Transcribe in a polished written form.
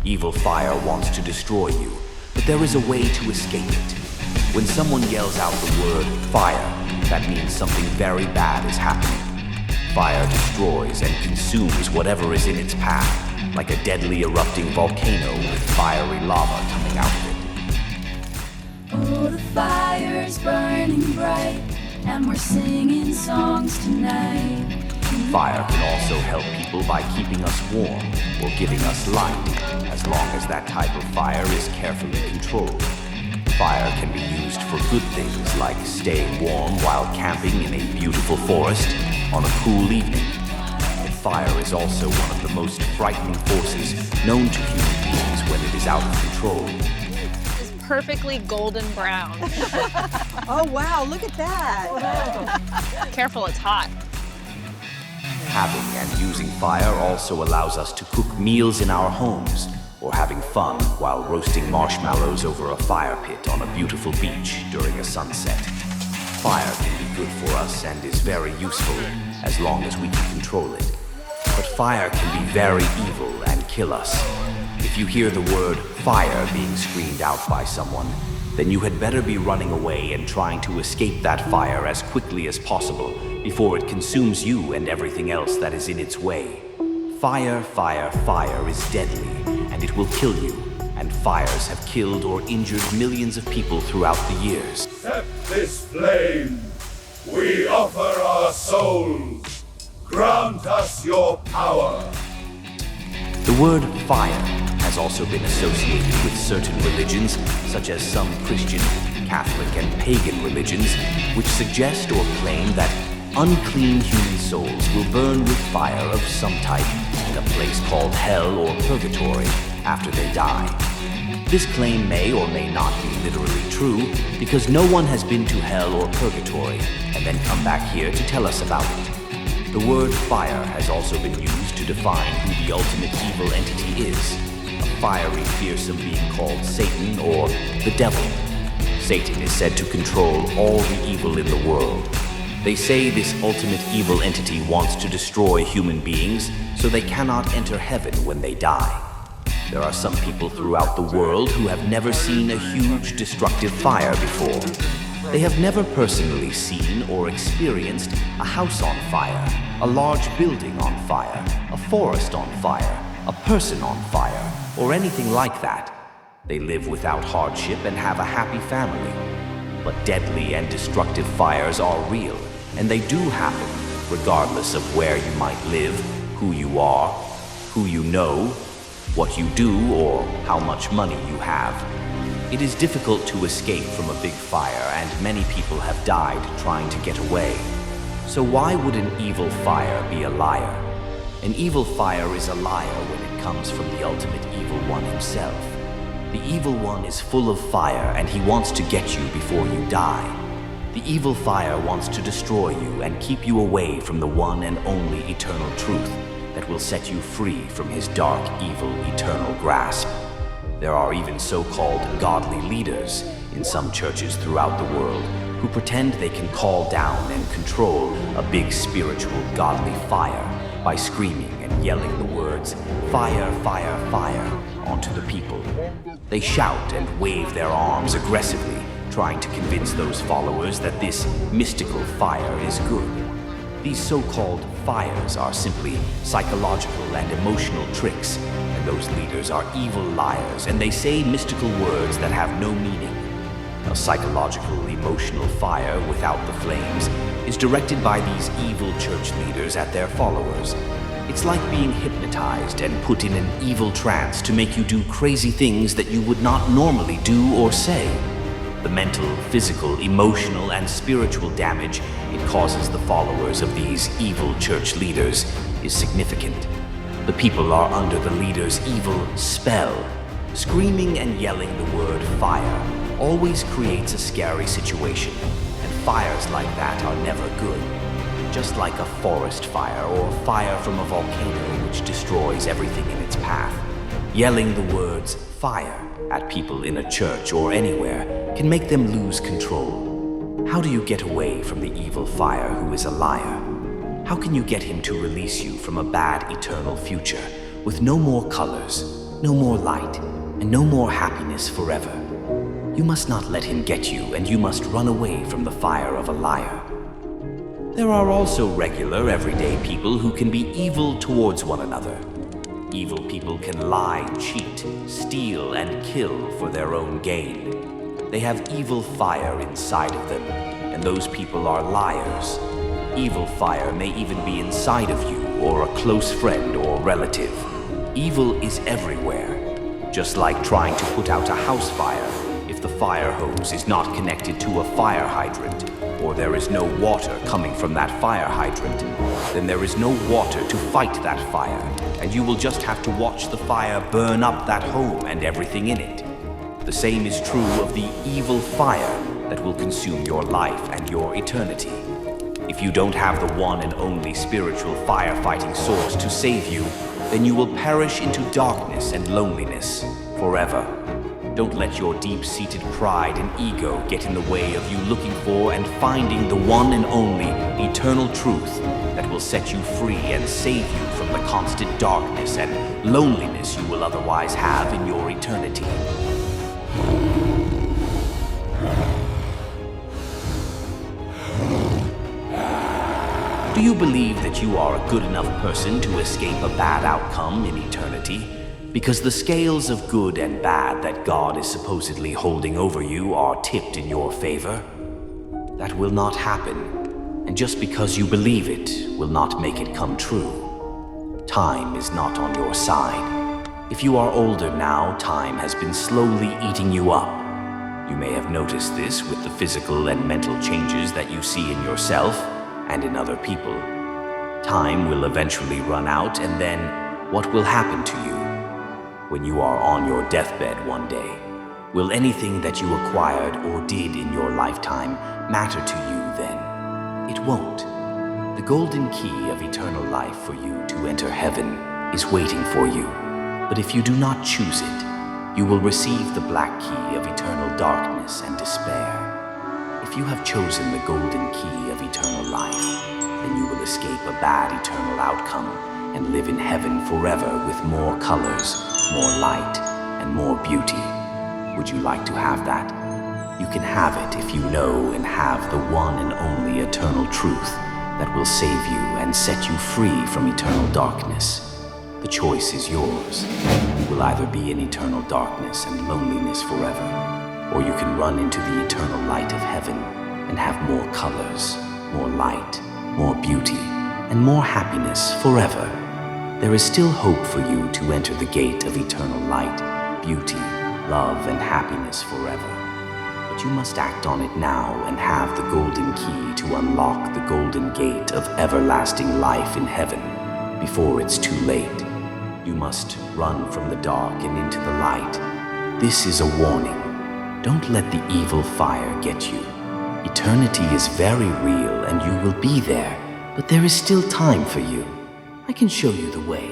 Evil fire wants to destroy you, but there is a way to escape it. When someone yells out the word fire, that means something very bad is happening. Fire destroys and consumes whatever is in its path, like a deadly erupting volcano with fiery lava coming out of it. Oh, the fire's burning bright, and we're singing songs tonight. Fire can also help people by keeping us warm or giving us light, as long as that type of fire is carefully controlled. Fire can be used for good things like staying warm while camping in a beautiful forest on a cool evening. But fire is also one of the most frightening forces known to human beings when it is out of control. It's perfectly golden brown. Oh, wow, look at that. Careful, it's hot. Having and using fire also allows us to cook meals in our homes, or having fun while roasting marshmallows over a fire pit on a beautiful beach during a sunset. Fire can be good for us and is very useful as long as we can control it. But fire can be very evil and kill us. If you hear the word fire being screamed out by someone, then you had better be running away and trying to escape that fire as quickly as possible before it consumes you and everything else that is in its way. Fire, fire, fire is deadly, and it will kill you, and fires have killed or injured millions of people throughout the years. Accept this flame. We offer our souls. Grant us your power. The word fire has also been associated with certain religions, such as some Christian, Catholic, and pagan religions, which suggest or claim that unclean human souls will burn with fire of some type in a place called hell or purgatory after they die. This claim may or may not be literally true, because no one has been to hell or purgatory and then come back here to tell us about it. The word fire has also been used to define who the ultimate evil entity is, a fiery, fearsome being called Satan or the devil. Satan is said to control all the evil in the world. They say this ultimate evil entity wants to destroy human beings so they cannot enter heaven when they die. There are some people throughout the world who have never seen a huge destructive fire before. They have never personally seen or experienced a house on fire, a large building on fire, a forest on fire, a person on fire, or anything like that. They live without hardship and have a happy family. But deadly and destructive fires are real, and they do happen, regardless of where you might live, who you are, who you know, what you do, or how much money you have. It is difficult to escape from a big fire, and many people have died trying to get away. So why would an evil fire be a liar? An evil fire is a liar when it comes from the ultimate evil one himself. The evil one is full of fire, and he wants to get you before you die. The evil fire wants to destroy you and keep you away from the one and only eternal truth that will set you free from his dark, evil, eternal grasp. There are even so-called godly leaders in some churches throughout the world who pretend they can call down and control a big spiritual, godly fire by screaming and yelling the words, "Fire, fire, fire," onto the people. They shout and wave their arms aggressively, trying to convince those followers that this mystical fire is good. These so-called fires are simply psychological and emotional tricks, and those leaders are evil liars, and they say mystical words that have no meaning. A psychological, emotional fire without the flames is directed by these evil church leaders at their followers. It's like being hypnotized and put in an evil trance to make you do crazy things that you would not normally do or say. The mental, physical, emotional, and spiritual damage it causes the followers of these evil church leaders is significant. The people are under the leader's evil spell. Screaming and yelling the word fire always creates a scary situation, and fires like that are never good. Just like a forest fire or fire from a volcano which destroys everything in its path. Yelling the words fire at people in a church or anywhere can make them lose control. How do you get away from the evil fire who is a liar? How can you get him to release you from a bad eternal future with no more colors, no more light, and no more happiness forever. You must not let him get you, and you must run away from the fire of a liar. There are also regular, everyday people who can be evil towards one another. Evil people can lie, cheat, steal, and kill for their own gain. They have evil fire inside of them, and those people are liars. Evil fire may even be inside of you, or a close friend or relative. Evil is everywhere, just like trying to put out a house fire. If the fire hose is not connected to a fire hydrant, or there is no water coming from that fire hydrant, then there is no water to fight that fire, and you will just have to watch the fire burn up that home and everything in it. The same is true of the evil fire that will consume your life and your eternity. If you don't have the one and only spiritual firefighting source to save you, then you will perish into darkness and loneliness forever. Don't let your deep-seated pride and ego get in the way of you looking for and finding the one and only eternal truth that will set you free and save you from the constant darkness and loneliness you will otherwise have in your eternity. Do you believe that you are a good enough person to escape a bad outcome in eternity? Because the scales of good and bad that God is supposedly holding over you are tipped in your favor? That will not happen, and just because you believe it will not make it come true. Time is not on your side. If you are older now, time has been slowly eating you up. You may have noticed this with the physical and mental changes that you see in yourself and in other people. Time will eventually run out, and then what will happen to you? When you are on your deathbed one day, will anything that you acquired or did in your lifetime matter to you then? It won't. The golden key of eternal life for you to enter heaven is waiting for you. But if you do not choose it, you will receive the black key of eternal darkness and despair. If you have chosen the golden key of eternal life, then you will escape a bad eternal outcome and live in heaven forever with more colors, more light, and more beauty. Would you like to have that? You can have it if you know and have the one and only eternal truth that will save you and set you free from eternal darkness. The choice is yours. You will either be in eternal darkness and loneliness forever, or you can run into the eternal light of heaven and have more colors, more light, more beauty, and more happiness forever. There is still hope for you to enter the gate of eternal light, beauty, love, and happiness forever. But you must act on it now and have the golden key to unlock the golden gate of everlasting life in heaven before it's too late. You must run from the dark and into the light. This is a warning. Don't let the evil fire get you. Eternity is very real and you will be there, but there is still time for you. I can show you the way.